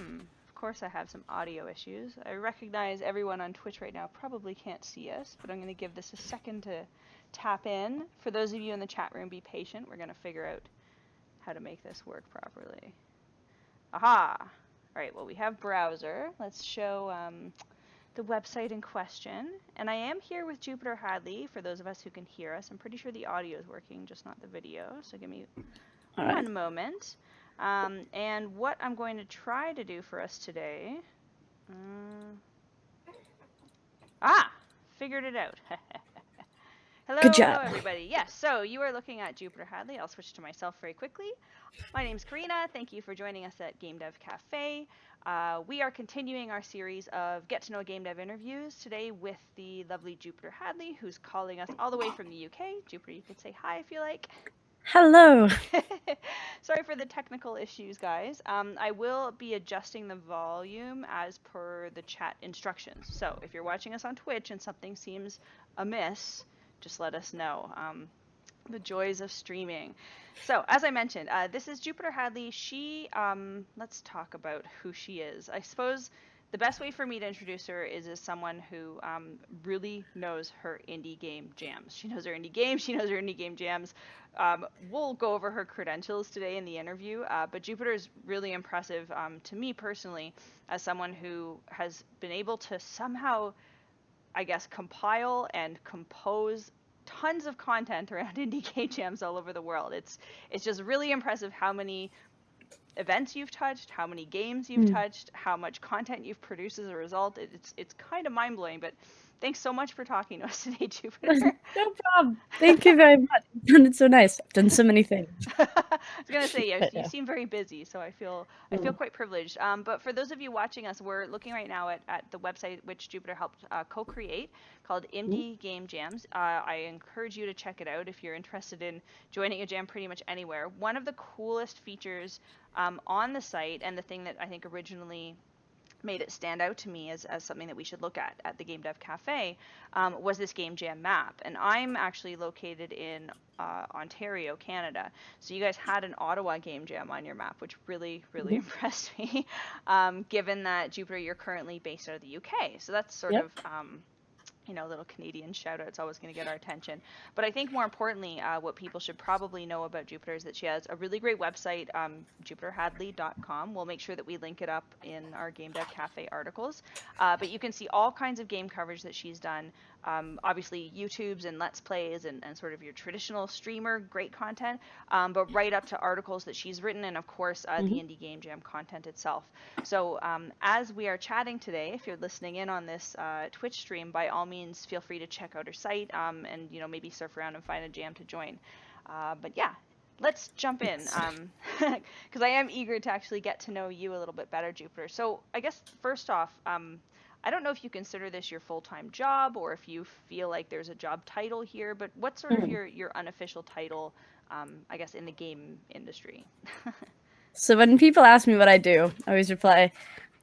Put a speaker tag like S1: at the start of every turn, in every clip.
S1: Of course I have some audio issues. I recognize everyone on Twitch right now probably can't see us, but I'm going to give this a second to tap in. For those of you in the chat room, be patient. We're going to figure out how to make this work properly. Aha! All right, well, we have browser. Let's show the website in question. And I am here with Jupiter Hadley, for those of us who can hear us. I'm pretty sure the audio is working, just not the video. So give me one moment. And what I'm going to try to do for us today... figured it out. Hello,
S2: Good job.
S1: hello everybody. Yes, so you are looking at Jupiter Hadley. I'll switch to myself very quickly. My name's Karina. Thank you for joining us at GameDev Cafe. We are continuing our series of Get to Know Game Dev interviews today with the lovely Jupiter Hadley, who's calling us all the way from the UK. Jupiter, you could say hi if you like.
S2: Hello.
S1: Sorry for the technical issues, guys. I will be adjusting the volume as per the chat instructions. So if you're watching us on Twitch and something seems amiss, just let us know. The joys of streaming. So as I mentioned, this is Jupiter Hadley. She, let's talk about who she is. I suppose the best way for me to introduce her is as someone who really knows her indie game jams. She knows her indie games, she knows her indie game jams. We'll go over her credentials today in the interview, but Jupiter is really impressive to me personally as someone who has been able to somehow, I guess, compile and compose tons of content around indie game jams all over the world. It's just really impressive how many events you've touched, how many games you've touched, how much content you've produced as a result. It's kind of mind-blowing, but thanks so much for talking to us today, Jupiter.
S2: No problem. Thank you very much. You've done it so nice. I've done so many things.
S1: I was gonna say, yeah, you seem very busy, so I feel quite privileged. But for those of you watching us, we're looking right now at the website which Jupiter helped co-create, called Indie Game Jams. I encourage you to check it out if you're interested in joining a jam pretty much anywhere. One of the coolest features on the site, and the thing that I think originally made it stand out to me as something that we should look at the Game Dev Cafe, was this game jam map. And I'm actually located in Ontario, Canada. So you guys had an Ottawa game jam on your map, which really, really impressed me, given that, Jupiter, you're currently based out of the UK. So that's sort of... you know, little Canadian shout out. It's always going to get our attention. But I think more importantly, what people should probably know about Jupiter is that she has a really great website, jupiterhadley.com. We'll make sure that we link it up in our Game Dev Cafe articles. But you can see all kinds of game coverage that she's done. Obviously YouTubes and Let's Plays and sort of your traditional streamer, great content, but right up to articles that she's written, and of course the Indie Game Jam content itself. So as we are chatting today, if you're listening in on this Twitch stream, by all means feel free to check out her site and, you know, maybe surf around and find a jam to join. But yeah, let's jump in, because I am eager to actually get to know you a little bit better, Jupiter. So I guess first off, I don't know if you consider this your full-time job or if you feel like there's a job title here, but what's sort of your unofficial title, I guess, in the game industry?
S2: So when people ask me what I do, I always reply,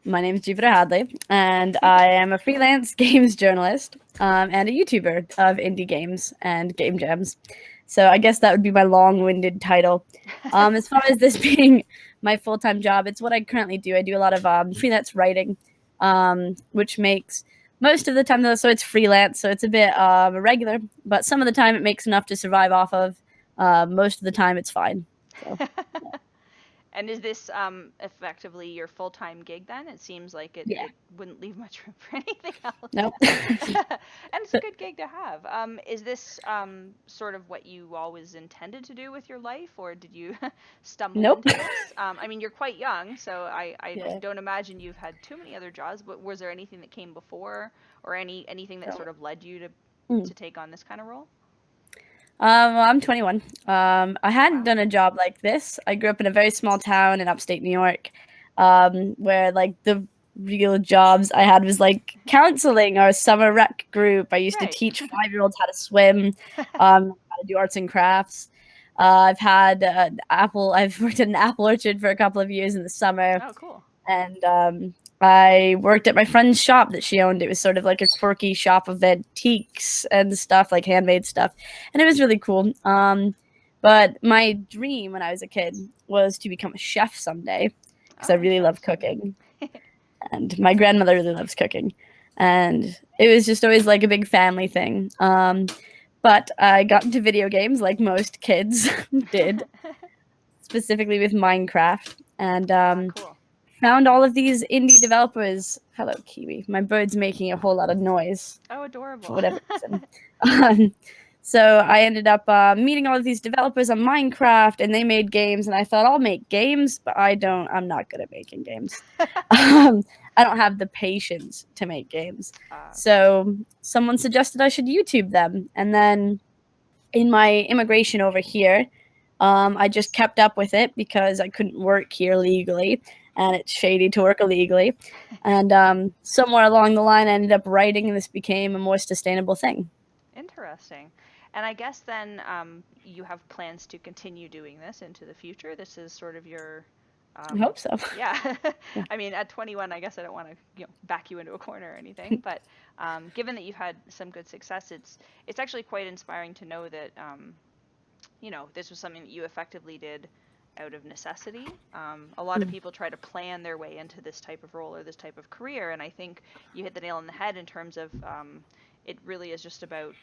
S2: my name is Jupiter Hadley, and I am a freelance games journalist and a YouTuber of indie games and game jams. So I guess that would be my long-winded title. As far as this being my full-time job, it's what I currently do. I do a lot of freelance writing, which makes most of the time, though, so it's freelance, so it's a bit irregular, but some of the time it makes enough to survive off of. Most of the time it's fine. So, yeah.
S1: And is this effectively your full-time gig then? It seems like it wouldn't leave much room for anything else.
S2: Nope.
S1: And it's a good gig to have. Is this sort of what you always intended to do with your life, or did you stumble into this? I mean, you're quite young, so I don't imagine you've had too many other jobs, but was there anything that came before, or anything that sort of led you to take on this kind of role?
S2: Well, I'm 21. I hadn't done a job like this. I grew up in a very small town in upstate New York, where like the real jobs I had was like counseling or summer rec group. I used to teach 5-year-olds how to swim, how to do arts and crafts. I've worked at an apple orchard for a couple of years in the summer.
S1: Oh, cool.
S2: And I worked at my friend's shop that she owned. It was sort of like a quirky shop of antiques and stuff, like handmade stuff. And it was really cool. But my dream when I was a kid was to become a chef someday. because I really love cooking. And my grandmother really loves cooking. And it was just always like a big family thing. But I got into video games like most kids did, specifically with Minecraft. And
S1: Cool.
S2: found all of these indie developers. Hello, Kiwi. My bird's making a whole lot of noise.
S1: Oh, adorable.
S2: For whatever reason. So I ended up meeting all of these developers on Minecraft, and they made games, and I thought, I'll make games, but I'm not good at making games. I don't have the patience to make games. So someone suggested I should YouTube them. And then in my immigration over here, I just kept up with it because I couldn't work here legally, and it's shady to work illegally. And somewhere along the line, I ended up writing, and this became a more sustainable thing.
S1: Interesting. And I guess then you have plans to continue doing this into the future. This is sort of your...
S2: I hope so.
S1: Yeah. I mean, at 21, I guess I don't want to back you into a corner or anything. But given that you've had some good success, it's actually quite inspiring to know that, this was something that you effectively did out of necessity. A lot of people try to plan their way into this type of role or this type of career, and I think you hit the nail on the head in terms of it really is just about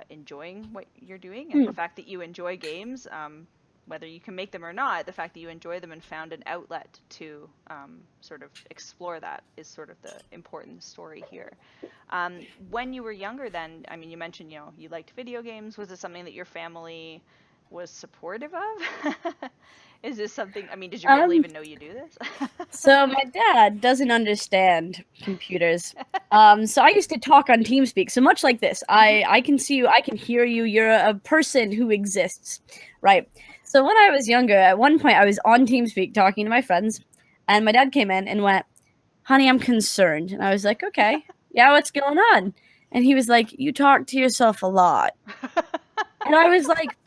S1: enjoying what you're doing, and the fact that you enjoy games, whether you can make them or not, the fact that you enjoy them and found an outlet to sort of explore that is sort of the important story here. When you were younger then, I mean, you mentioned, you liked video games. Was it something that your family was supportive of? Is this something, I mean, did your family even know you do this?
S2: So my dad doesn't understand computers. So I used to talk on TeamSpeak. So much like this, I can see you, I can hear you. You're a person who exists, right? So when I was younger, at one point I was on TeamSpeak talking to my friends, and my dad came in and went, "Honey, I'm concerned." And I was like, "Okay, yeah, what's going on?" And he was like, "You talk to yourself a lot." And I was like,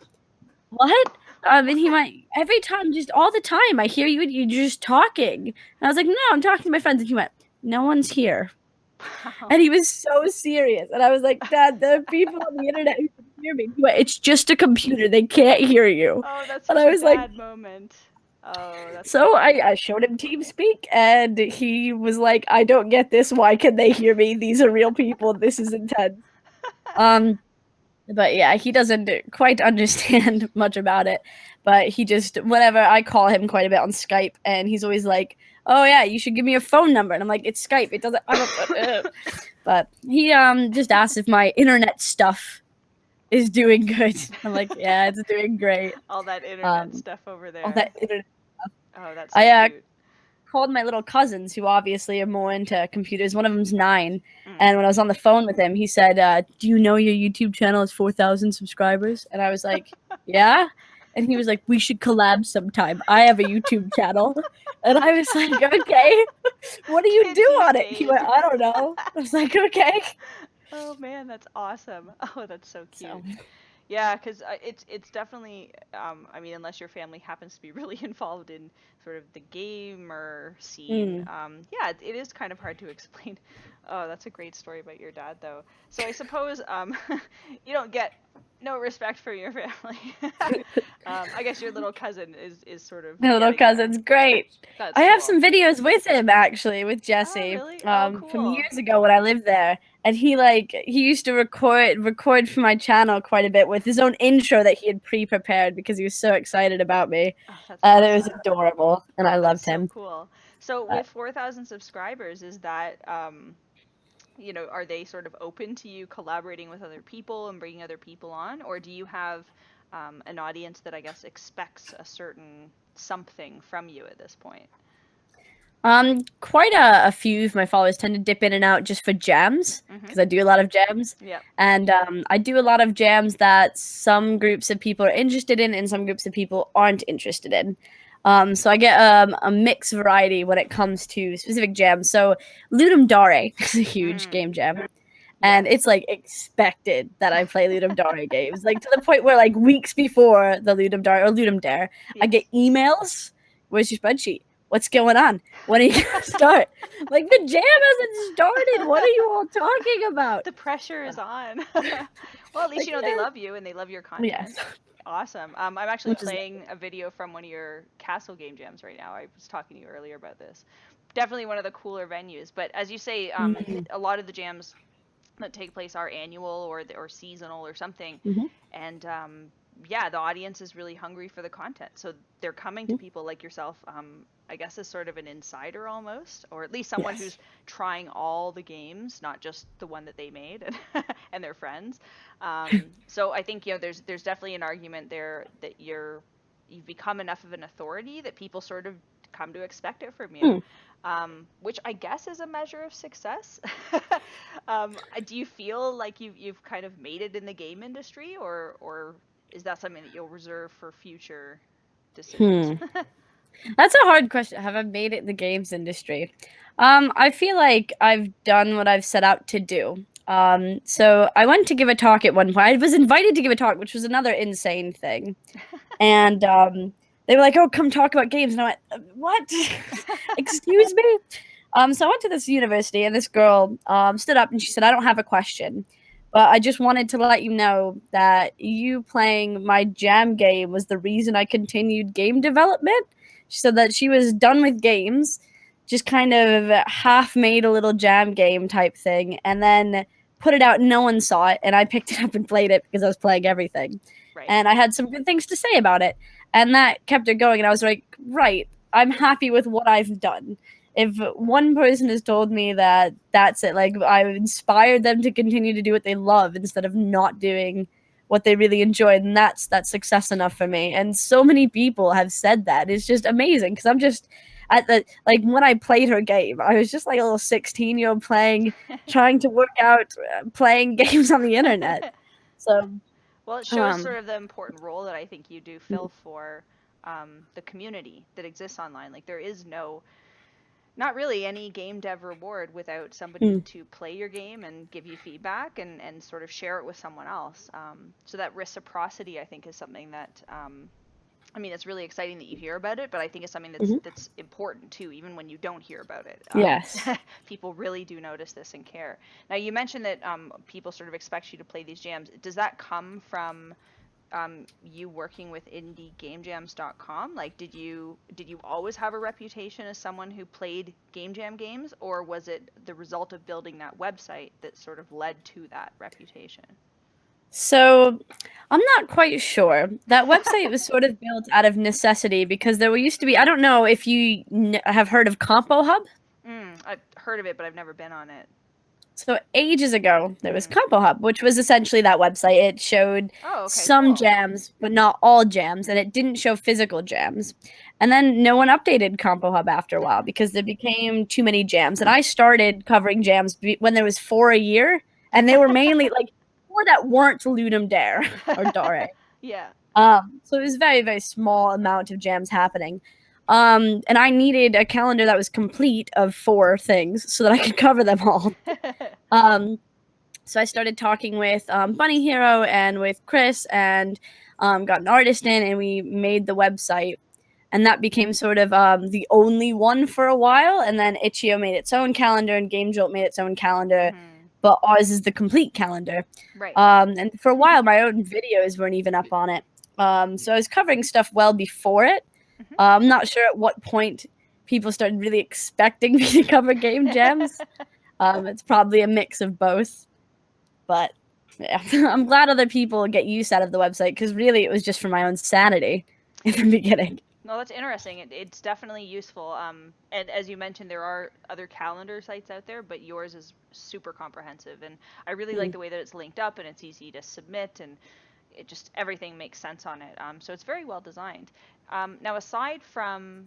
S2: "What?" And he went, "Every time, just all the time, I hear you and you're just talking." And I was like, "No, I'm talking to my friends." And he went, "No one's here." Wow. And he was so serious. And I was like, "Dad, there are people on the internet who can hear me." He went, "It's just a computer. They can't hear you."
S1: Oh, that's such a bad moment. Oh, that's
S2: so I showed him TeamSpeak, and he was like, "I don't get this. Why can they hear me? These are real people. This is intense." But yeah, he doesn't quite understand much about it. But he just, whenever I call him quite a bit on Skype, and he's always like, "Oh yeah, you should give me a phone number." And I'm like, "It's Skype. It doesn't." But he just asks if my internet stuff is doing good. I'm like, "Yeah, it's doing great."
S1: All that internet stuff over there.
S2: All that internet stuff.
S1: Oh, that's so cute.
S2: Called my little cousins, who obviously are more into computers. One of them's 9, and when I was on the phone with him, he said, "Do you know your YouTube channel has 4,000 subscribers?" And I was like, "Yeah." And he was like, "We should collab sometime. I have a YouTube channel." And I was like, "Okay, what do you do on it?" He went, "I don't know." I was like, "Okay."
S1: Oh man, that's awesome. Oh, that's so cute. Yeah, because it's definitely, I mean, unless your family happens to be really involved in sort of the gamer scene, yeah, it is kind of hard to explain. Oh, that's a great story about your dad, though. So I suppose you don't get no respect for your family. I guess your little cousin is sort of...
S2: My little cousin's great. I have some videos with him, actually, with Jesse,
S1: really? Cool.
S2: from years ago when I lived there. And he used to record for my channel quite a bit with his own intro that he had pre-prepared because he was so excited about me. And it was adorable, and I loved him.
S1: So cool. So with 4,000 subscribers, is that, are they sort of open to you collaborating with other people and bringing other people on? Or do you have an audience that I guess expects a certain something from you at this point?
S2: Quite a few of my followers tend to dip in and out just for jams, because I do a lot of jams.
S1: Yeah.
S2: And I do a lot of jams that some groups of people are interested in and some groups of people aren't interested in. So I get a mixed variety when it comes to specific jams. So Ludum Dare is a huge game jam. And it's like expected that I play Ludum Dare games, like to the point where like weeks before the Ludum Dare, I get emails. "Where's your spreadsheet? What's going on? When are you going to start?" Like, the jam hasn't started. What are you all talking about?
S1: The pressure is on. Well, at least, they love you and they love your content.
S2: Yes.
S1: Awesome. I'm actually
S2: which is
S1: playing a video from one of your Castle game jams right now. I was talking to you earlier about this. Definitely one of the cooler venues. But as you say,
S2: mm,
S1: a lot of the jams that take place are annual or seasonal or something,
S2: mhm,
S1: and yeah, the audience is really hungry for the content, so they're coming to
S2: mm,
S1: people like yourself, I guess as sort of an insider almost, or at least someone
S2: yes.
S1: who's trying all the games, not just the one that they made and their friends. So I think, there's definitely an argument there that you've become enough of an authority that people sort of come to expect it from you,
S2: Mm.
S1: which I guess is a measure of success. Do you feel like you've kind of made it in the game industry, or is that something that you'll reserve for future decisions?
S2: Hmm. That's a hard question. Have I made it in the games industry? I feel like I've done what I've set out to do. So I went to give a talk at one point. I was invited to give a talk, which was another insane thing. And they were like, "Oh, come talk about games." And I went, "What? Excuse me?" So I went to this university, and this girl stood up and she said, "I don't have a question, but I just wanted to let you know that you playing my jam game was the reason I continued game development." She said that she was done with games, just kind of half made a little jam game type thing, and then put it out. And no one saw it, and I picked it up and played it because I was playing everything,
S1: Right.
S2: and I had some good things to say about it, and that kept it going. And I was like, right, I'm happy with what I've done. If one person has told me that that's it, like I inspired them to continue to do what they love instead of not doing what they really enjoy, and that's success enough for me. And so many people have said that. It's just amazing because I'm just at the like when I played her game, I was just like a little 16-year-old trying to work out playing games on the internet. So
S1: Well, it shows
S2: um
S1: sort of the important role that I think you do fill for the community that exists online. Like there is not really any game dev reward without somebody
S2: mm,
S1: to play your game and give you feedback and sort of share it with someone else. So that reciprocity, I think, is something that I mean, it's really exciting that you hear about it, but I think it's something
S2: mhm,
S1: that's important too, even when you don't hear about it.
S2: yes.
S1: People really do notice this and care. Now, you mentioned that people sort of expect you to play these jams. Does that come from you working with indiegamejams.com? Like, did you always have a reputation as someone who played game jam games, or was it the result of building that website that sort of led to that reputation?
S2: So I'm not quite sure. That website was sort of built out of necessity because there used to be, I don't know if you have heard of Compo Hub.
S1: I've heard of it, but I've never been on it.
S2: So ages ago, there was
S1: Mm-hmm.
S2: Compo Hub, which was essentially that website. It showed
S1: Oh, okay,
S2: some
S1: cool.
S2: jams, but not all jams, and it didn't show physical jams. And then no one updated Compo Hub after a while because there became too many jams. And I started covering jams when there was 4 a year, and they were mainly like 4 that weren't Ludum Dare or Dare.
S1: Yeah.
S2: So it was very, very small amount of jams happening. And I needed a calendar that was complete of 4 things so that I could cover them all. Um, so I started talking with Bunny Hero and with Chris and got an artist in, and we made the website. And that became sort of the only one for a while. And then Itch.io made its own calendar, and GameJolt made its own calendar.
S1: Mm-hmm.
S2: But ours is the complete calendar.
S1: Right.
S2: And for a while, my own videos weren't even up on it. So I was covering stuff well before it. I'm not sure at what point people started really expecting me to cover game jams. It's probably a mix of both. But yeah, I'm glad other people get use out of the website because really it was just for my own sanity in the beginning.
S1: No, that's interesting. It's definitely useful. And as you mentioned, there are other calendar sites out there, but yours is super comprehensive. And I really like
S2: Mm.
S1: the way that it's linked up and it's easy to submit, and it just everything makes sense on it. So it's very well designed. Now, aside from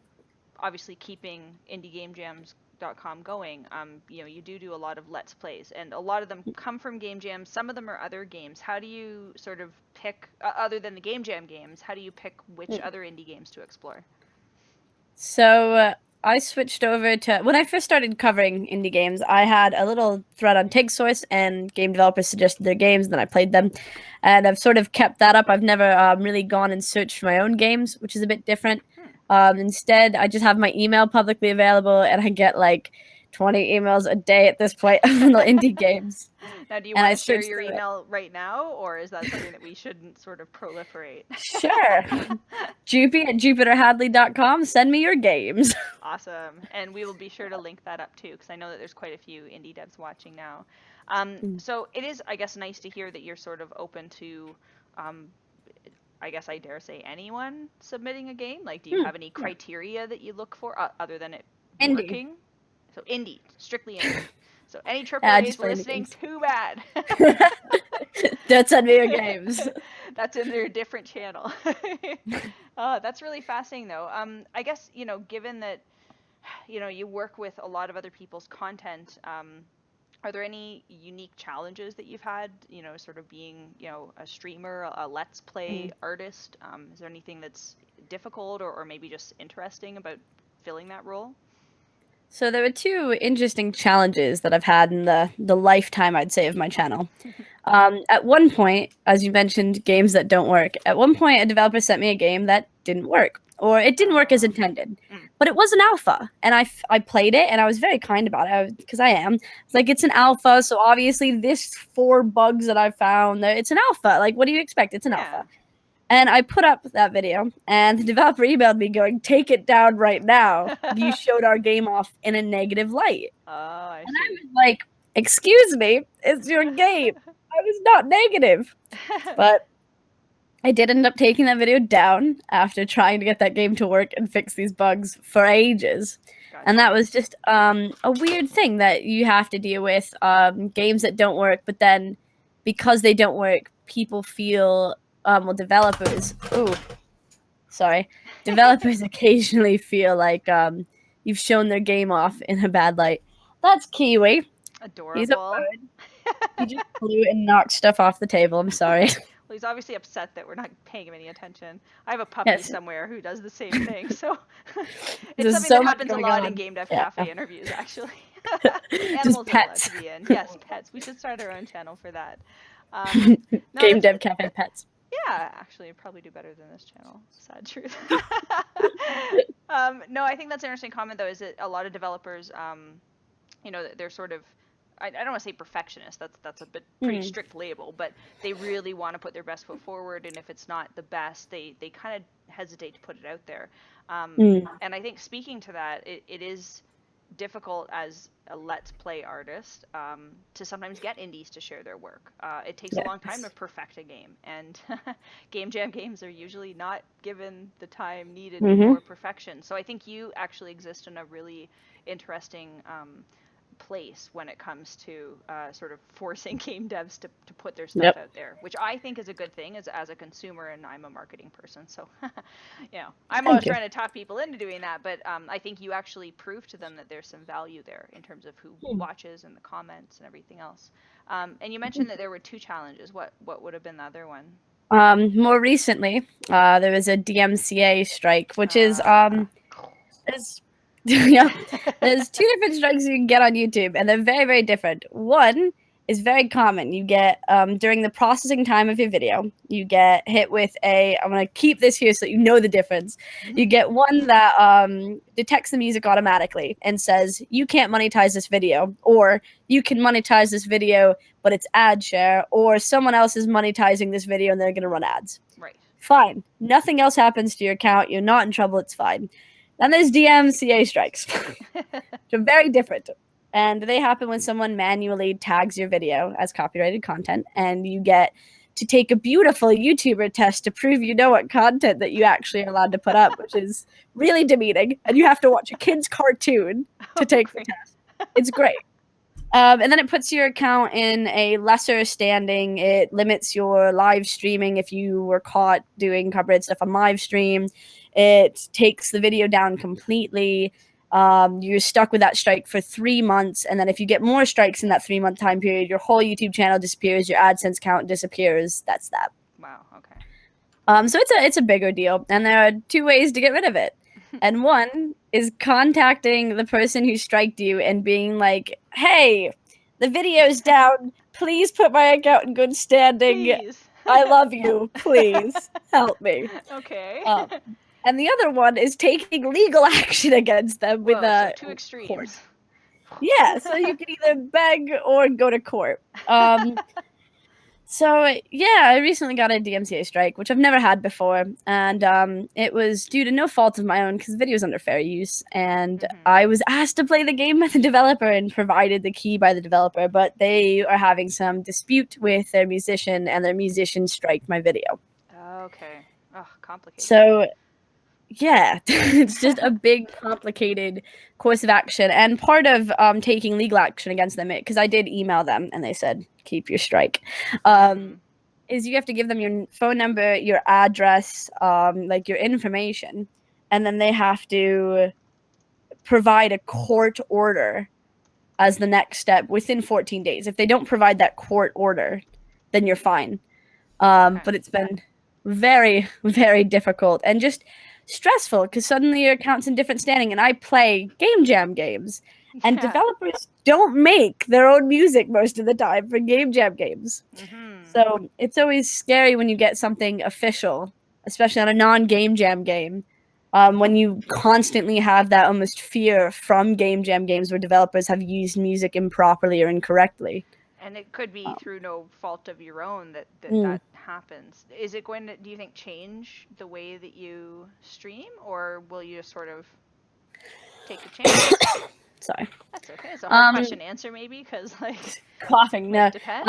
S1: obviously keeping indiegamejams.com going, you do a lot of let's plays, and a lot of them come from game jams. Some of them are other games. How do you sort of pick, other than the game jam games, how do you pick which other indie games to explore?
S2: So I switched over to when I first started covering indie games. I had a little thread on TigSource, and game developers suggested their games, and then I played them, and I've sort of kept that up. I've never really gone and searched for my own games, which is a bit different.
S1: Hmm.
S2: Instead, I just have my email publicly available, and I get like 20 emails a day at this point from the indie games.
S1: Now, do you
S2: and
S1: want
S2: I
S1: to share
S2: searched
S1: your
S2: through it.
S1: email right now, or is that something that we shouldn't sort of proliferate?
S2: Sure. Jupy@jupiterhadley.com. Send me your games.
S1: Awesome. And we will be sure to link that up too, because I know that there's quite a few indie devs watching now. So it is, I guess, nice to hear that you're sort of open to, I guess I dare say, anyone submitting a game. Like, do you have any criteria that you look for other than it
S2: Indie.
S1: working? So indie, strictly indie. So any
S2: Yeah,
S1: AAA's
S2: just for indie
S1: listening,
S2: games.
S1: too bad.
S2: Don't send me your games.
S1: That's in their different channel. That's really fascinating, though. I guess, given that, you work with a lot of other people's content, are there any unique challenges that you've had, sort of being, a streamer, a Let's Play artist? Is there anything that's difficult or maybe just interesting about filling that role?
S2: So there were two interesting challenges that I've had in the lifetime, I'd say, of my channel. At one point, as you mentioned, games that don't work. At one point, a developer sent me a game that didn't work, or it didn't work as intended. But it was an alpha, and I played it, and I was very kind about it because I am. It's like, it's an alpha, so obviously this 4 bugs that I found, it's an alpha. Like, what do you expect? It's an alpha. And I put up that video, and the developer emailed me going, "Take it down right now. You showed our game off in a negative light."
S1: Oh, I
S2: And I
S1: see.
S2: was like, "Excuse me, it's your game. I was not negative." But I did end up taking that video down after trying to get that game to work and fix these bugs for ages.
S1: Gotcha.
S2: And that was just a weird thing that you have to deal with. Games that don't work, but then because they don't work, people feel, well, developers occasionally feel like you've shown their game off in a bad light. That's Kiwi.
S1: Adorable.
S2: He's a bird. He just flew and knocked stuff off the table. I'm sorry.
S1: Well, he's obviously upset that we're not paying him any attention. I have a puppy somewhere who does the same thing, so it's something that happens a lot in GameDev Cafe interviews, actually. Animals are allowed to be in. Yes, pets. We should start our own channel for that.
S2: GameDev Cafe Pets.
S1: Yeah, actually, I'd probably do better than this channel. Sad truth. No, I think that's an interesting comment, though, is that a lot of developers, they're sort of, I don't want to say perfectionist. That's a bit pretty strict label, but they really want to put their best foot forward, and if it's not the best, they kind of hesitate to put it out there. And I think speaking to that, it is difficult as a Let's Play artist to sometimes get indies to share their work. It takes a long time to perfect a game, and game jam games are usually not given the time needed for perfection. So I think you actually exist in a really interesting place when it comes to sort of forcing game devs to put their stuff out there, which I think is a good thing as a consumer, and I'm a marketing person, so I'm always trying to talk people into doing that, but I think you actually prove to them that there's some value there in terms of who watches and the comments and everything else. And you mentioned that there were 2 challenges. What would have been the other one?
S2: More recently, there was a Dmca strike, which is there's 2 different strikes you can get on YouTube, and they're very, very different. One is very common. You get, during the processing time of your video, you get hit with I'm going to keep this here so that you know the difference. You get one that detects the music automatically and says, you can't monetize this video, or you can monetize this video, but it's ad share, or someone else is monetizing this video and they're going to run ads.
S1: Right.
S2: Fine. Nothing else happens to your account. You're not in trouble. It's fine. Then there's Dmca Strikes, which are very different. And they happen when someone manually tags your video as copyrighted content, and you get to take a beautiful YouTuber test to prove you know what content that you actually are allowed to put up, which is really demeaning. And you have to watch a kid's cartoon to take the test. It's great. And then it puts your account in a lesser standing. It limits your live streaming if you were caught doing copyrighted stuff on live stream. It takes the video down completely. You're stuck with that strike for 3 months, and then if you get more strikes in that 3-month time period, your whole YouTube channel disappears, your AdSense count disappears. That's that.
S1: Wow. Okay.
S2: So it's a bigger deal, and there are 2 ways to get rid of it. And one is contacting the person who striked you and being like, "Hey, the video's down. Please put my account in good standing.
S1: Please.
S2: I love you. Please help me."
S1: Okay.
S2: And the other one is taking legal action against them with
S1: so 2 extremes.
S2: court. Yeah, so you could either beg or go to court. So yeah, I recently got a Dmca Strike, which I've never had before, and it was due to no fault of my own because the video was under fair use, and I was asked to play the game with the developer and provided the key by the developer, but they are having some dispute with their musician, and their musician striked my video.
S1: Okay. Oh, complicated.
S2: So yeah, it's just a big, complicated course of action, and part of taking legal action against them, because I did email them, and they said keep your strike. Is you have to give them your phone number, your address, like your information, and then they have to provide a court order as the next step within 14 days. If they don't provide that court order, then you're fine.
S1: Okay.
S2: But it's been very, very difficult and just stressful because suddenly your account's in different standing. And I play game jam games, and developers don't make their own music most of the time for game jam games. So it's always scary when you get something official, especially on a non-game jam game. When you constantly have that almost fear from game jam games where developers have used music improperly or incorrectly.
S1: And it could be through no fault of your own that happens. Is it going to, do you think, change the way that you stream, or will you just sort of take the chance?
S2: Sorry.
S1: That's okay. It's a hard question to answer, maybe, because, like,
S2: coughing. No.
S1: Depends.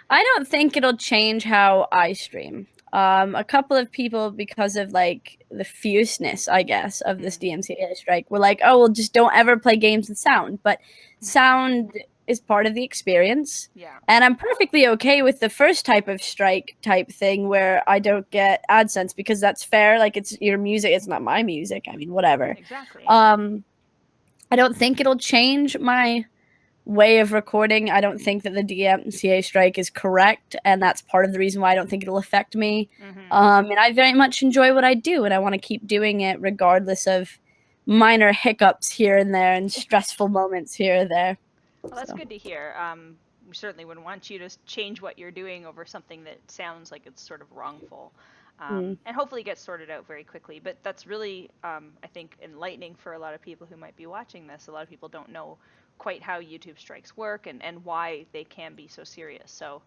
S2: I don't think it'll change how I stream. A couple of people, because of like the fierceness, I guess, of this Dmca strike, were like, "Oh, well, just don't ever play games with sound." But sound is part of the experience.
S1: Yeah.
S2: And I'm perfectly okay with the first type of strike type thing where I don't get AdSense because that's fair. Like, it's your music, it's not my music. I mean, whatever.
S1: Exactly.
S2: I don't think it'll change my way of recording. I don't think that the Dmca strike is correct, and that's part of the reason why I don't think it'll affect me. And I very much enjoy what I do, and I want to keep doing it regardless of minor hiccups here and there and stressful moments here or there.
S1: Well, that's good to hear. We certainly wouldn't want you to change what you're doing over something that sounds like it's sort of wrongful. And hopefully gets sorted out very quickly. But that's really, I think, enlightening for a lot of people who might be watching this. A lot of people don't know quite how YouTube strikes work and why they can be so serious. So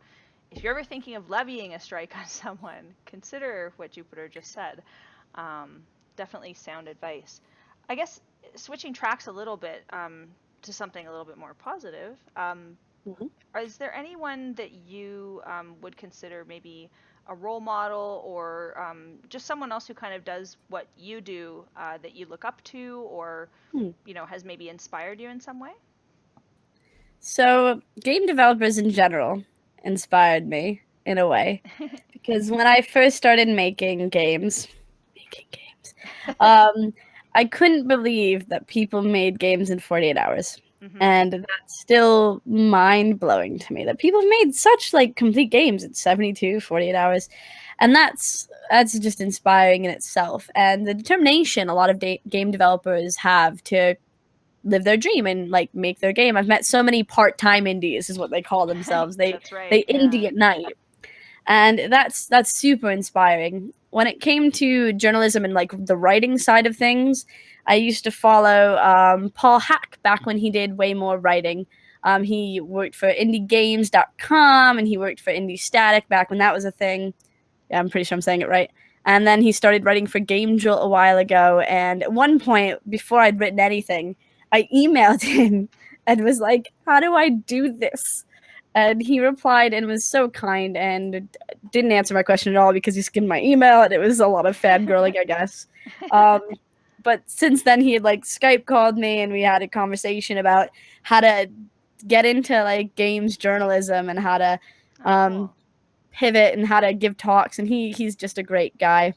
S1: if you're ever thinking of levying a strike on someone, consider what Jupiter just said. Definitely sound advice. I guess switching tracks a little bit to something a little bit more positive, is there anyone that you would consider maybe a role model, or just someone else who kind of does what you do that you look up to, or has maybe inspired you in some way?
S2: So game developers in general inspired me in a way, because when I first started making games, I couldn't believe that people made games in 48 hours. And that's still mind-blowing to me that people made such like complete games in 72, 48 hours. And that's just inspiring in itself. And the determination a lot of game developers have to live their dream and like make their game. I've met so many part-time indies is what they call themselves. They indie at night. And that's super inspiring. When it came to journalism and like the writing side of things, I used to follow Paul Hack back when he did way more writing. He worked for indiegames.com and he worked for Indie Static back when that was a thing. Yeah, I'm pretty sure I'm saying it right. And then he started writing for Game Drill a while ago. And at one point, before I'd written anything, I emailed him and was like, how do I do this? And he replied and was so kind and didn't answer my question at all because he skimmed my email, and it was a lot of fangirling, I guess. But since then, he had like Skype called me and we had a conversation about how to get into like games journalism and how to pivot and how to give talks. And he's just a great guy.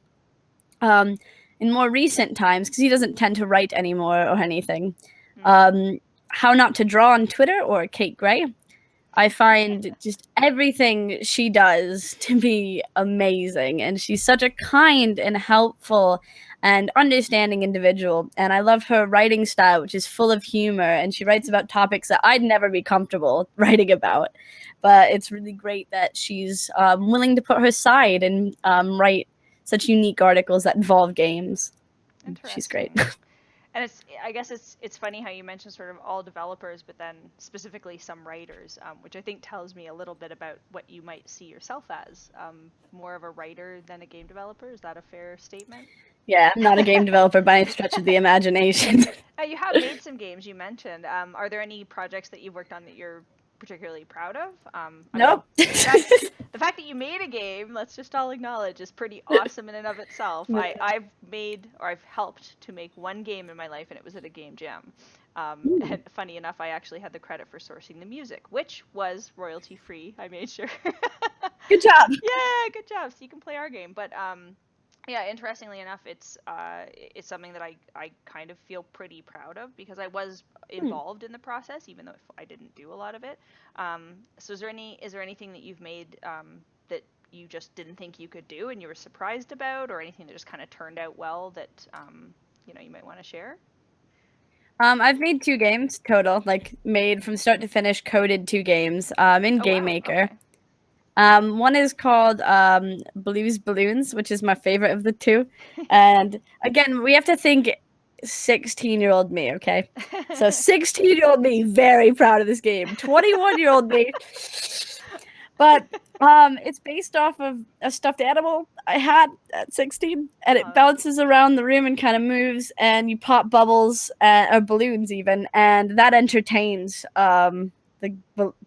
S2: In more recent times, because he doesn't tend to write anymore or anything, How Not to Draw on Twitter, or Kate Gray. I find just everything she does to be amazing, and she's such a kind and helpful and understanding individual, and I love her writing style, which is full of humor, and she writes about topics that I'd never be comfortable writing about, but it's really great that she's willing to put her side and write such unique articles that involve games. She's great.
S1: And I guess it's funny how you mentioned sort of all developers, but then specifically some writers, which I think tells me a little bit about what you might see yourself as, more of a writer than a game developer. Is that a fair statement?
S2: Yeah, I'm not a game developer by any stretch of the imagination.
S1: You have made some games, you mentioned. Are there any projects that you've worked on that you're particularly proud of? I
S2: Nope.
S1: mean, the fact that you made a game, let's just all acknowledge, is pretty awesome in and of itself. I've helped to make one game in my life, and it was at a game jam. And funny enough, I actually had the credit for sourcing the music, which was royalty free. I made sure.
S2: Good job.
S1: Yeah, good job. So you can play our game, but yeah, interestingly enough, it's something that I kind of feel pretty proud of because I was involved in the process, even though I didn't do a lot of it. So is there anything that you've made that you just didn't think you could do and you were surprised about, or anything that just kind of turned out well that you might want to share?
S2: I've made 2 games total, like made from start to finish, coded 2 games in
S1: Oh,
S2: GameMaker.
S1: wow. Okay.
S2: One is called Blues Balloons, which is my favorite of the 2. And again, we have to think 16-year-old me, okay? So 16-year-old me, very proud of this game. 21-year-old me. But it's based off of a stuffed animal I had at 16, and it bounces around the room and kind of moves, and you pop bubbles or balloons even, and that entertains.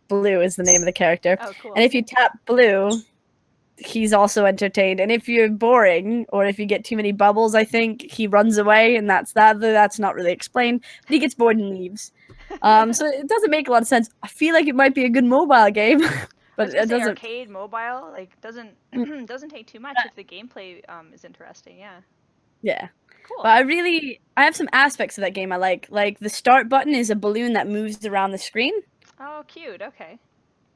S2: Blue is the name of the character.
S1: Oh, cool.
S2: And if you tap Blue, he's also entertained. And if you're boring or if you get too many bubbles, I think he runs away, and that's that. That's not really explained, but he gets bored and leaves. So it doesn't make a lot of sense. I feel like it might be a good mobile game. But
S1: it doesn't. Arcade, mobile, like doesn't take too much if the gameplay is interesting. Yeah.
S2: Yeah.
S1: Cool.
S2: But I have some aspects of that game I like. Like the start button is a balloon that moves around the screen.
S1: Oh, cute. Okay.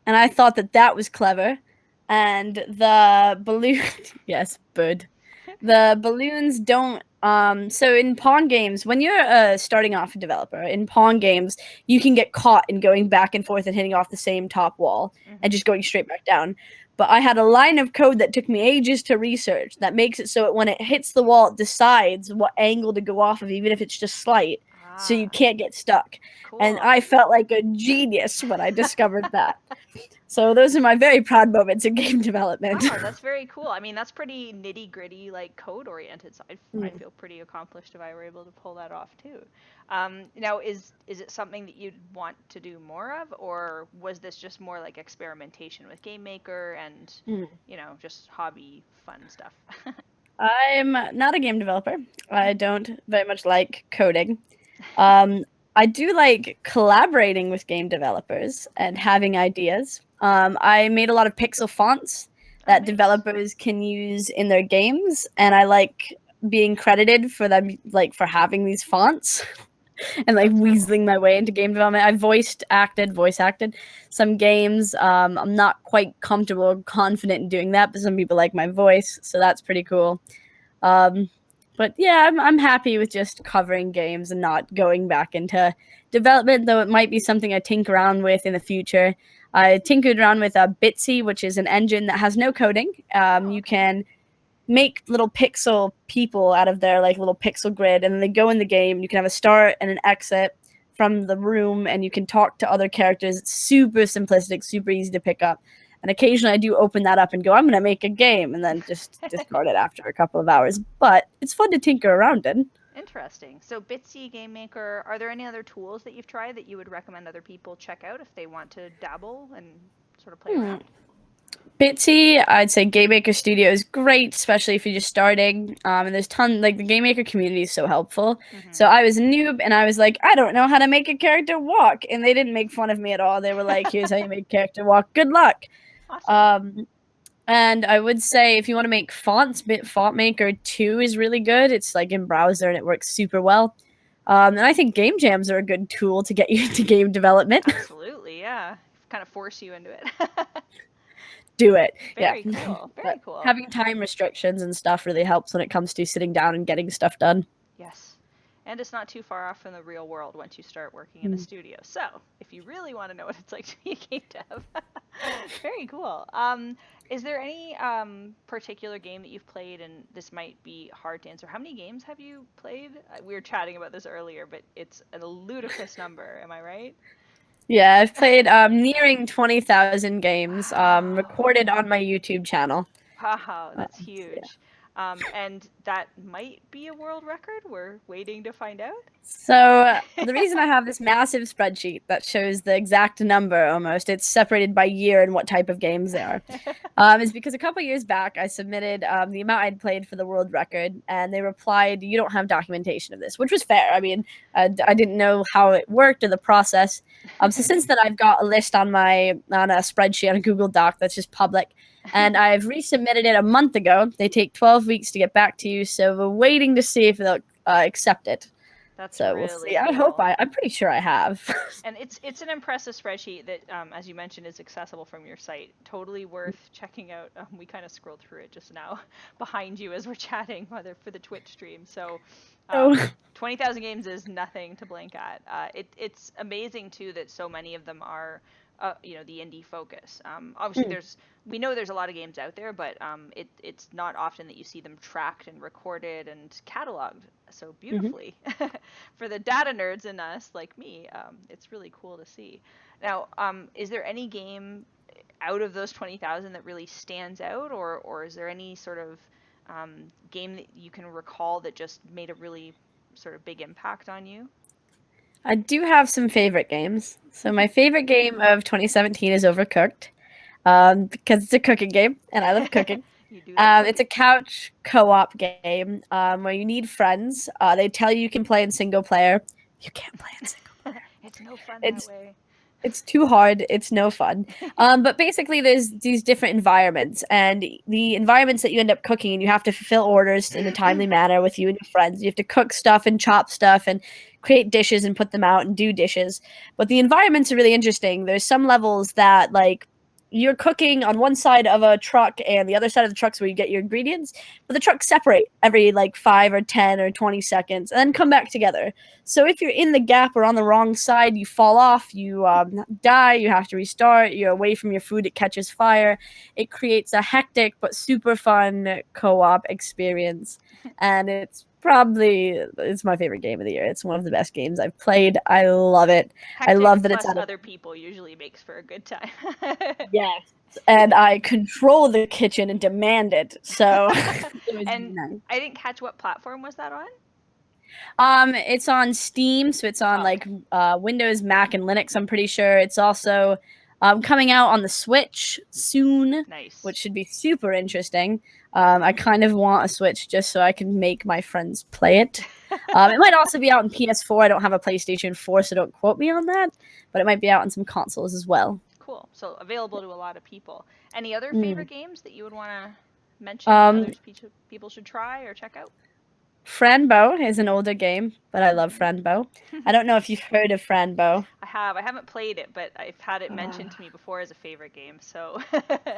S2: And I thought that was clever. And the balloon, yes, bud. The balloons don't. So in Pong games, when you're starting off a developer in Pong games, you can get caught in going back and forth and hitting off the same top wall and just going straight back down. But I had a line of code that took me ages to research that makes it so when it hits the wall, it decides what angle to go off of, even if it's just slight, so you can't get stuck.
S1: Cool.
S2: And I felt like a genius when I discovered that. So those are my very proud moments in game development.
S1: Wow, that's very cool. I mean, that's pretty nitty gritty, like code oriented. So I feel pretty accomplished if I were able to pull that off too. Now, is it something that you'd want to do more of, or was this just more like experimentation with GameMaker and just hobby fun stuff?
S2: I'm not a game developer. I don't very much like coding. I do like collaborating with game developers and having ideas. I made a lot of pixel fonts that developers can use in their games, and I like being credited for them, like for having these fonts and like weaseling my way into game development. I voice acted some games. I'm not quite comfortable or confident in doing that, but some people like my voice, so that's pretty cool. But yeah, I'm happy with just covering games and not going back into development, though it might be something I tinker around with in the future. I tinkered around with Dmca, which is an engine that has no coding. You can make little pixel people out of their like little pixel grid, and then they go in the game. You can have a start and an exit from the room, and you can talk to other characters. It's super simplistic, super easy to pick up. And occasionally I do open that up and go, I'm going to make a game, and then just discard it after a couple of hours. But it's fun to tinker around in.
S1: Interesting. So Dmca, GameMaker, are there any other tools that you've tried that you would recommend other people check out if they want to dabble and sort of play around?
S2: Dmca, I'd say GameMaker Studio is great, especially if you're just starting. And there's like the GameMaker community is so helpful. So I was a noob, and I was like, I don't know how to make a character walk, and they didn't make fun of me at all. They were like, here's how you make a character walk. Good luck. Awesome. And I would say if you want to make fonts, Font Maker 2 is really good. It's like in browser and it works super well. And I think game jams are a good tool to get you into game development.
S1: Absolutely, yeah. Kind of force you into it.
S2: Do it.
S1: Very cool. Very cool.
S2: Having time restrictions and stuff really helps when it comes to sitting down and getting stuff done.
S1: Yes. And it's not too far off from the real world once you start working in a studio. So, if you really want to know what it's like to be a game dev, very cool. Is there any particular game that you've played, and this might be hard to answer? How many games have you played? We were chatting about this earlier, but it's a ludicrous number. Am I right?
S2: Yeah, I've played nearing 20,000 games,
S1: Wow.
S2: recorded on my YouTube channel.
S1: Wow, that's
S2: Yeah.
S1: huge. And that might be a world record. We're waiting to find out.
S2: So the reason I have this massive spreadsheet that shows the exact number almost, it's separated by year and what type of games they are, is because a couple years back I submitted the amount I'd played for the world record, and they replied, "You don't have documentation of this," which was fair. I mean, I didn't know how it worked or the process. So since then, I've got a list on a spreadsheet on a Google Doc that's just public, and I've resubmitted it a month ago. They take 12 weeks to get back to you, so we're waiting to see if they'll accept it.
S1: That's
S2: So we'll
S1: really
S2: see. I hope
S1: cool.
S2: I'm pretty sure I have.
S1: And it's an impressive spreadsheet that, as you mentioned, is accessible from your site. Totally worth checking out. We kind of scrolled through it just now behind you as we're chatting, whether for the Twitch stream. So,
S2: Oh.
S1: 20,000 games is nothing to blink at. It's amazing too that so many of them are, the indie focus. Obviously, we know there's a lot of games out there, but it's not often that you see them tracked and recorded and cataloged so beautifully. For the data nerds in us, like me, it's really cool to see. Now, is there any game out of those 20,000 that really stands out, or is there any sort of game that you can recall that just made a really sort of big impact on you?
S2: I do have some favorite games. So my favorite game of 2017 is Overcooked, because it's a cooking game, and I love cooking.
S1: You do like cooking.
S2: It's a couch co-op game where you need friends. They tell you can play in single player. You can't play in single player.
S1: It's no fun that
S2: It's
S1: way.
S2: It's too hard. It's no fun. But basically, there's these different environments, and the environments that you end up cooking, and you have to fulfill orders in a timely manner with you and your friends. You have to cook stuff and chop stuff and create dishes and put them out and do dishes. But the environments are really interesting. There's some levels that, like, you're cooking on one side of a truck, and the other side of the truck's where you get your ingredients, but the trucks separate every like 5 or 10 or 20 seconds and then come back together. So if you're in the gap or on the wrong side, you fall off, you die, you have to restart, you're away from your food, it catches fire. It creates a hectic but super fun co-op experience, and it's my favorite game of the year. It's one of the best games I've played. I love it. I
S1: Hectic
S2: love that it's
S1: plus
S2: out of
S1: other people usually makes for a good time.
S2: Yes. And I control the kitchen and demand it. So it was
S1: And
S2: nice.
S1: I didn't catch what platform was that on?
S2: It's on Steam, so it's on
S1: Oh,
S2: like
S1: okay.
S2: Windows, Mac, and Linux. I'm pretty sure it's also coming out on the Switch soon,
S1: Nice.
S2: which should be super interesting. I kind of want a Switch just so I can make my friends play it. It might also be out on PS4. I don't have a PlayStation 4, so don't quote me on that. But it might be out on some consoles as well.
S1: Cool. So available to a lot of people. Any other
S2: Mm.
S1: favorite games that you would want to mention that
S2: Um,
S1: others people should try or check out?
S2: Franbo is an older game, but I love
S1: Hmm.
S2: Franbo. I don't know if you've heard of Franbo.
S1: I have. I haven't played it, but I've had it mentioned to me before as a favorite game, so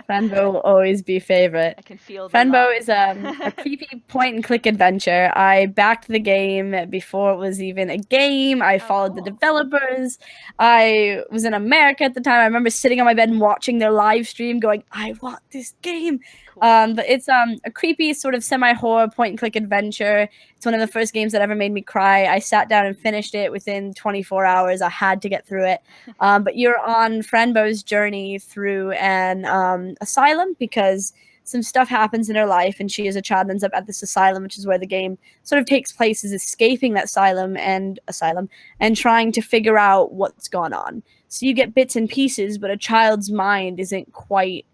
S2: Franbo will always be favorite.
S1: I can feel the
S2: Franbo
S1: love.
S2: is a creepy point and click adventure. I backed the game before it was even a game. I
S1: Oh,
S2: followed the
S1: cool.
S2: developers. I was in America at the time. I remember sitting on my bed and watching their live stream going, I want this game.
S1: Cool.
S2: But it's a creepy sort of semi-horror point and click adventure. It's one of the first games that ever made me cry. I sat down and finished it within 24 hours. I had to get through it. But you're on Franbo's journey through an asylum because some stuff happens in her life, and she as a child ends up at this asylum, which is where the game sort of takes place, is escaping that asylum and trying to figure out what's gone on. So you get bits and pieces, but a child's mind isn't quite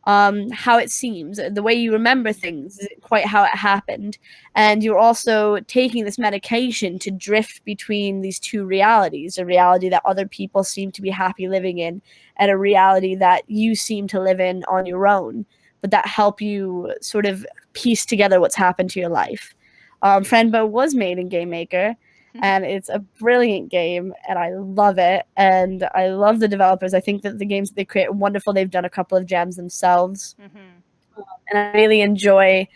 S2: how it seems. The way you remember things isn't quite how it happened. And you're also taking this medication to drift between these two realities, a reality that other people seem to be happy living in, and a reality that you seem to live in on your own, but that help you sort of piece together what's happened to your life. Friendbo was made in GameMaker, and it's a brilliant game, and I love it, and I love the developers. I think that the games that they create are wonderful. They've done a couple of jams themselves,
S1: Hmm.
S2: and I really enjoy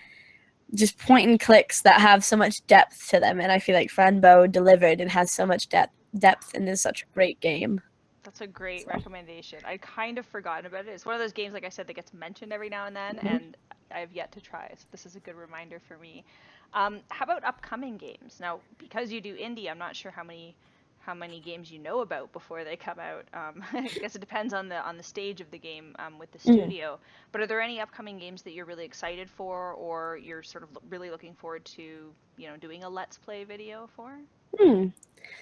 S2: just point and clicks that have so much depth to them, and I feel like Franbo delivered and has so much depth and is such a great game.
S1: That's a great recommendation. I kind of forgotten about it. It's one of those games, like I said, that gets mentioned every now and then, and I have yet to try. So this is a good reminder for me. How about upcoming games? Now, because you do indie, I'm not sure how many games you know about before they come out. I guess it depends on the stage of the game with the studio. But are there any upcoming games that you're really excited for, or you're sort of really looking forward to, doing a Let's Play video for?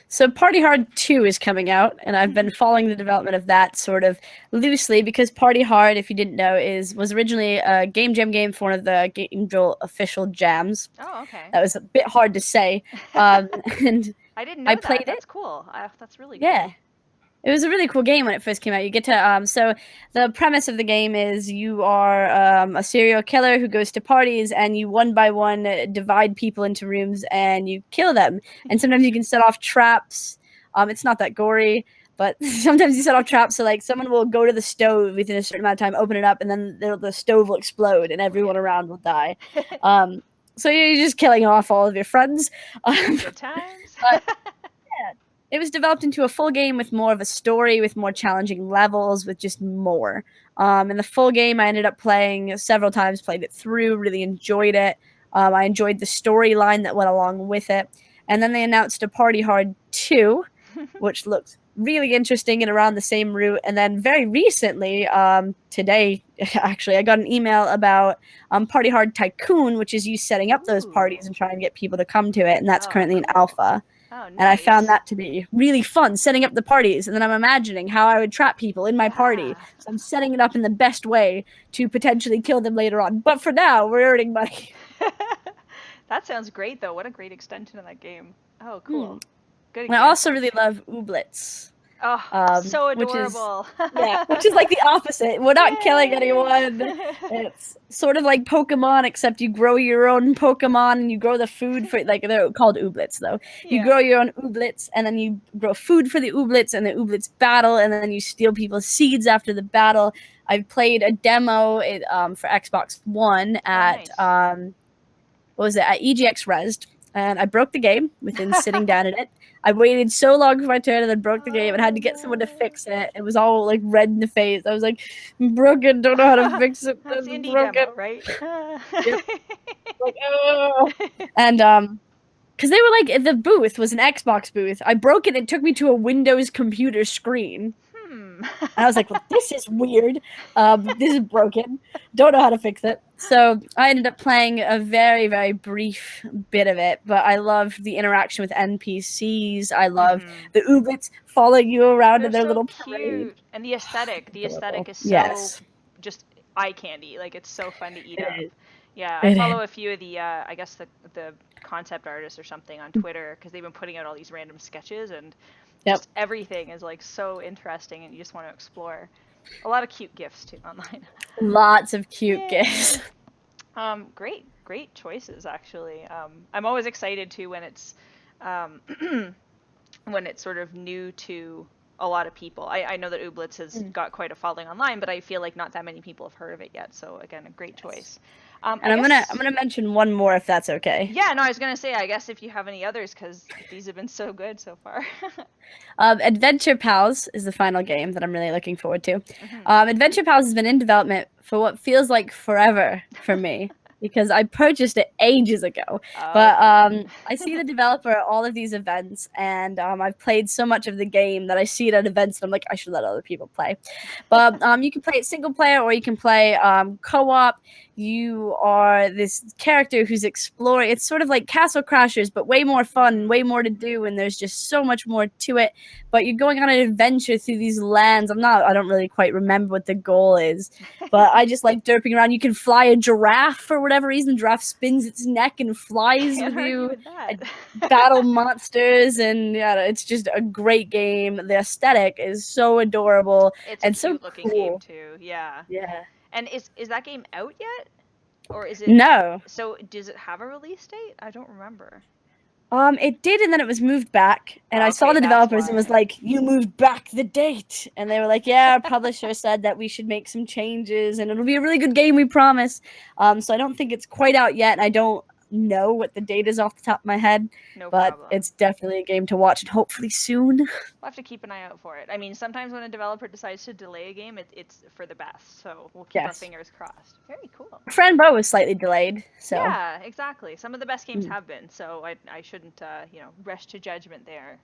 S2: So Party Hard 2 is coming out, and I've been following the development of that sort of loosely because Party Hard, if you didn't know, was originally a game jam game for one of the GameDev official jams.
S1: Oh, okay.
S2: That was a bit hard to say. And
S1: I didn't know
S2: I
S1: that.
S2: played
S1: That's
S2: it.
S1: cool. That's really
S2: Yeah.
S1: cool.
S2: It was a really cool game when it first came out. You get to so the premise of the game is you are a serial killer who goes to parties, and you one by one divide people into rooms and you kill them. And sometimes you can set off traps. It's not that gory, but sometimes you set off traps. So like someone will go to the stove within a certain amount of time, open it up, and then the stove will explode and everyone around will die. So you're just killing off all of your friends.
S1: Good times.
S2: It was developed into a full game with more of a story, with more challenging levels, with just more. In the full game, I ended up playing several times, played it through, really enjoyed it. I enjoyed the storyline that went along with it. And then they announced a Party Hard 2, which looked really interesting and around the same route. And then very recently, today, actually, I got an email about Party Hard Tycoon, which is you setting up those parties and trying to get people to come to it. And that's currently in alpha.
S1: Oh, nice.
S2: And I found that to be really fun, setting up the parties. And then I'm imagining how I would trap people in my party. So I'm setting it up in the best way to potentially kill them later on. But for now, we're earning money.
S1: That sounds great, though. What a great extension of that game. Oh, cool. Good.
S2: And I also really love Ooblets.
S1: Oh, so adorable.
S2: Which is like the opposite. We're not killing anyone. It's sort of like Pokemon, except you grow your own Pokemon and you grow the food for, like, they're called Ooblets, though. You grow your own Ooblets, and then you grow food for the Ooblets, and the Ooblets battle, and then you steal people's seeds after the battle. I've played a demo for Xbox One at, what was it, at EGX Rezzed, and I broke the game within sitting down in it. I waited so long for my turn and then broke the game and had to get someone to fix it. It was all like red in the face. I was like, broken, don't know how to fix it.
S1: That's indie demo, right?
S2: Yep. Like, oh. And because they were like, the booth was an Xbox booth. I broke it. It took me to a Windows computer screen. And I was like, well, this is weird. This is broken. Don't know how to fix it. So I ended up playing a very, very brief bit of it, but I loved the interaction with NPCs. I love the Ooblets following you around in their
S1: so
S2: little
S1: cute.
S2: parade.
S1: And the aesthetic is so just eye candy. Like, it's so fun to eat up. Yeah, I follow a few of the, I guess the concept artists or something on Twitter, because they've been putting out all these random sketches, and just everything is like so interesting, and you just want to explore. A lot of cute GIFs too online.
S2: Lots of cute GIFs.
S1: Great choices, actually. I'm always excited too when it's when it's sort of new to a lot of people. I know that Ooblets has got quite a following online, but I feel like not that many people have heard of it yet. So again, a great choice.
S2: And I'm gonna mention one more, if that's okay.
S1: Yeah, no, I was gonna say, I guess if you have any others, because these have been so good so far.
S2: Adventure Pals is the final game that I'm really looking forward to. Adventure Pals has been in development for what feels like forever for me, because I purchased it ages ago. But I see the developer at all of these events, and I've played so much of the game that I see it at events, and I'm like, I should let other people play. But you can play it single player, or you can play co-op. You are this character who's exploring. It's sort of like Castle Crashers, but way more fun, way more to do, and there's just so much more to it. But you're going on an adventure through these lands. I don't really quite remember what the goal is, but I just like derping around. You can fly a giraffe for whatever reason. The giraffe spins its neck and flies with you. Battle monsters, and yeah, it's just a great game. The aesthetic is so adorable.
S1: It's
S2: and
S1: a
S2: so
S1: cute looking game too. Yeah.
S2: Yeah.
S1: And is that game out yet? Or is it?
S2: No.
S1: So does it have a release date? I don't remember.
S2: It did, and then it was moved back. And I saw
S1: Okay,
S2: the
S1: that's
S2: developers and was
S1: why.
S2: like, "You moved back the date," and they were like, "Yeah, our publisher said that we should make some changes, and it'll be a really good game, we promise." So I don't think it's quite out yet. And I don't know what the date is off the top of my head,
S1: No
S2: but
S1: problem.
S2: it's definitely a game to watch, and hopefully soon.
S1: We'll have to keep an eye out for it. I mean, sometimes when a developer decides to delay a game, it's for the best. So we'll keep our
S2: Yes,
S1: fingers crossed. Very cool.
S2: Friend Bo was slightly delayed, so.
S1: Yeah, exactly. Some of the best games
S2: Mm,
S1: have been, so I shouldn't rush to judgment there.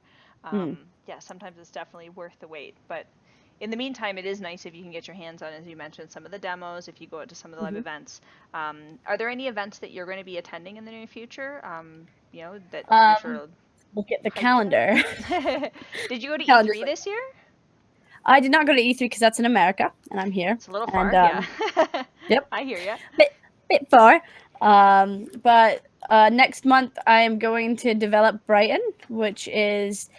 S2: mm,
S1: Yeah, sometimes it's definitely worth the wait. But in the meantime, it is nice if you can get your hands on, as you mentioned, some of the demos. If you go out to some of the live
S2: mhm.
S1: events, are there any events that you're going to be attending in the near future? That you're sort
S2: Um,
S1: of
S2: Look at the
S1: hyped
S2: calendar.
S1: about. Did you go to
S2: Calendar's
S1: E3
S2: like,
S1: this year?
S2: I did not go to E3 because that's in America, and I'm here.
S1: It's a little
S2: And
S1: far, yeah.
S2: yep,
S1: I hear you.
S2: bit far. But next month I am going to develop Brighton, which is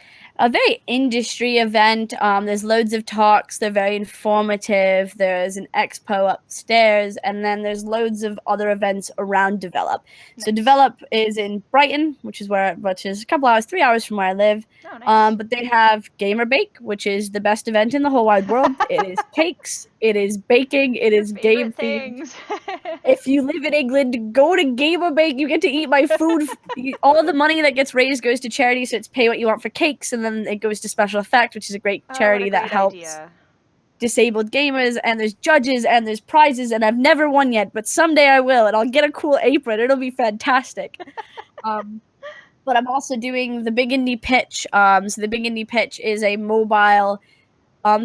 S2: a very industry event. There's loads of talks. They're very informative. There's an expo upstairs, and then there's loads of other events around Develop. So
S1: Nice.
S2: Develop is in Brighton, which is a couple hours, 3 hours from where I live.
S1: Oh, nice.
S2: But they have Gamer Bake, which is the best event in the whole wide world. It is cakes, it is baking, it
S1: Your
S2: is game
S1: favorite
S2: themed.
S1: things.
S2: If you live in England, go to Gamer Bake. You get to eat my food. All the money that gets raised goes to charity, so it's pay what you want for cakes, and then it goes to Special Effect, which is a great
S1: Oh, what a
S2: charity that
S1: great
S2: helps
S1: idea.
S2: disabled gamers. And there's judges and there's prizes, and I've never won yet, but someday I will, and I'll get a cool apron. It'll be fantastic. Um, but I'm also doing the Big Indie Pitch. So the Big Indie Pitch is a mobile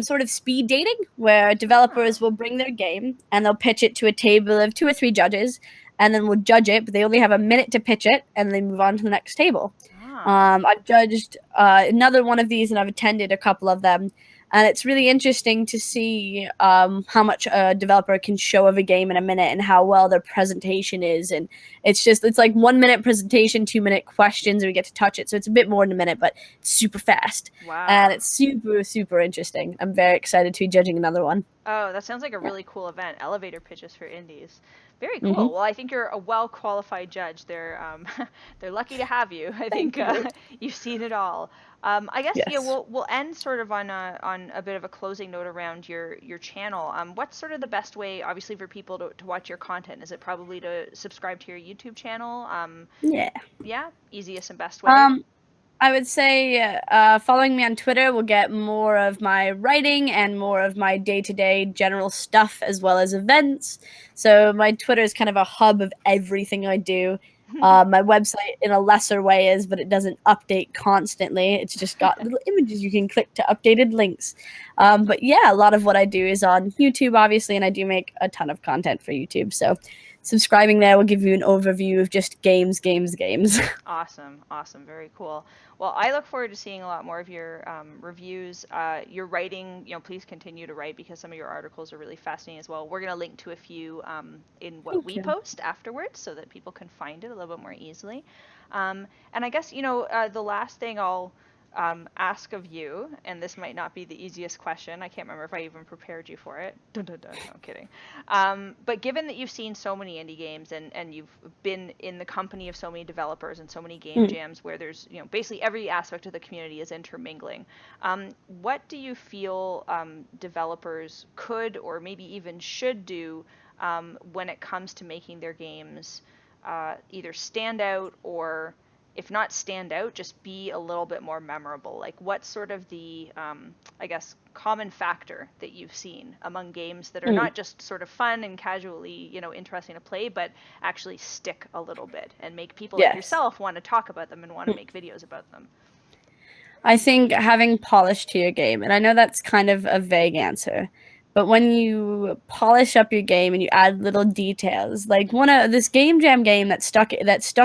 S2: sort of speed dating where
S1: Ah,
S2: developers will bring their game and they'll pitch it to a table of 2 or 3 judges, and then we'll judge it, but they only have a minute to pitch it and they move on to the next table.
S1: ah.
S2: I've judged another one of these and I've attended a couple of them. And it's really interesting to see how much a developer can show of a game in a minute and how well their presentation is. And it's like 1 minute presentation, 2 minute questions, and we get to touch it. So it's a bit more than a minute, but it's super fast. And
S1: Wow.
S2: it's super, super interesting. I'm very excited to be judging another one.
S1: Oh, that sounds like a
S2: Yeah.
S1: really cool event. Elevator pitches for indies. Very
S2: Mm-hmm.
S1: cool. Well, I think you're a well qualified judge. They're they're lucky to have you. I
S2: Thank
S1: think
S2: you.
S1: you've seen it all. I guess
S2: Yes.
S1: we'll end sort of on a bit of a closing note around your channel. What's sort of the best way, obviously, for people to watch your content? Is it probably to subscribe to your YouTube channel?
S2: Yeah.
S1: Yeah, easiest and best way.
S2: Um, I would say following me on Twitter will get more of my writing and more of my day-to-day general stuff as well as events. So my Twitter is kind of a hub of everything I do. My website in a lesser way is, but it doesn't update constantly. It's just got little images you can click to updated links. But yeah, a lot of what I do is on YouTube, obviously, and I do make a ton of content for YouTube. So subscribing there will give you an overview of just games, games, games.
S1: Awesome, awesome, very cool. Well, I look forward to seeing a lot more of your reviews. Your writing, please continue to write because some of your articles are really fascinating as well. We're going to link to a few in what
S2: Thank
S1: we
S2: you.
S1: post afterwards so that people can find it a little bit more easily. And I guess, the last thing I'll ask of you, and this might not be the easiest question. I can't remember if I even prepared you for it. Dun, dun, dun. No, I'm kidding. But given that you've seen so many indie games and you've been in the company of so many developers and so many game
S2: Mm.
S1: jams where there's, basically every aspect of the community is intermingling, what do you feel developers could or maybe even should do when it comes to making their games either stand out or if not stand out, just be a little bit more memorable? Like, what's sort of the, I guess, common factor that you've seen among games that are
S2: Mm.
S1: not just sort of fun and casually, interesting to play, but actually stick a little bit and make people like
S2: Yes.
S1: yourself want to talk about them and want to
S2: Mm.
S1: make videos about them?
S2: I think having polish to your game, and I know that's kind of a vague answer, but when you polish up your game and you add little details, like one of this game jam game that stuck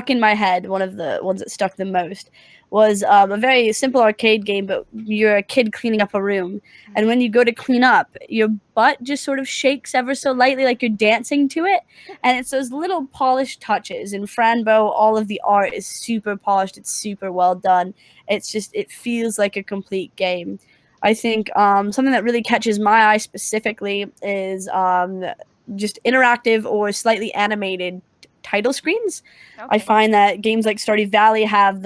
S2: in my head, one of the ones that stuck the most was a very simple arcade game, but you're a kid cleaning up a room, and when you go to clean up, your butt just sort of shakes ever so lightly, like you're dancing to it, and it's those little polished touches. In Franbo, all of the art is super polished; it's super well done. It feels like a complete game. I think something that really catches my eye specifically is just interactive or slightly animated title screens.
S1: Okay.
S2: I find that games like Stardew Valley have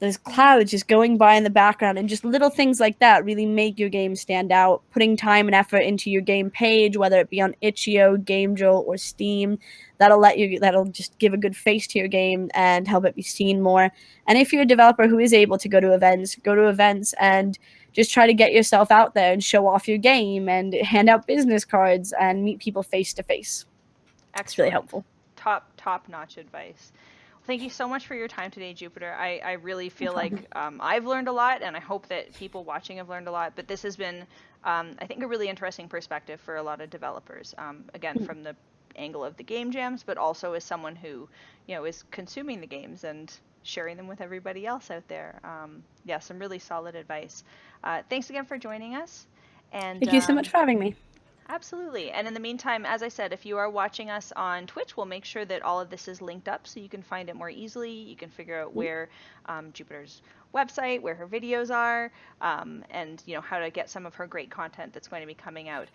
S2: those clouds just going by in the background, and just little things like that really make your game stand out. Putting time and effort into your game page, whether it be on itch.io, GameJolt, or Steam, that'll just give a good face to your game and help it be seen more. And if you're a developer who is able to go to events and just try to get yourself out there and show off your game and hand out business cards and meet people face to face. It's really helpful.
S1: Top notch advice. Thank you so much for your time today, Jupiter. I really feel like I've learned a lot, and I hope that people watching have learned a lot. But this has been, I think, a really interesting perspective for a lot of developers. Again, from the angle of the game jams, but also as someone who, is consuming the games and sharing them with everybody else out there. Yeah, some really solid advice. Thanks again for joining us. And
S2: thank you so much for having me.
S1: Absolutely. And in the meantime, as I said, if you are watching us on Twitch, we'll make sure that all of this is linked up so you can find it more easily. You can figure out where Jupiter's website, where her videos are, and how to get some of her great content that's going to be coming out.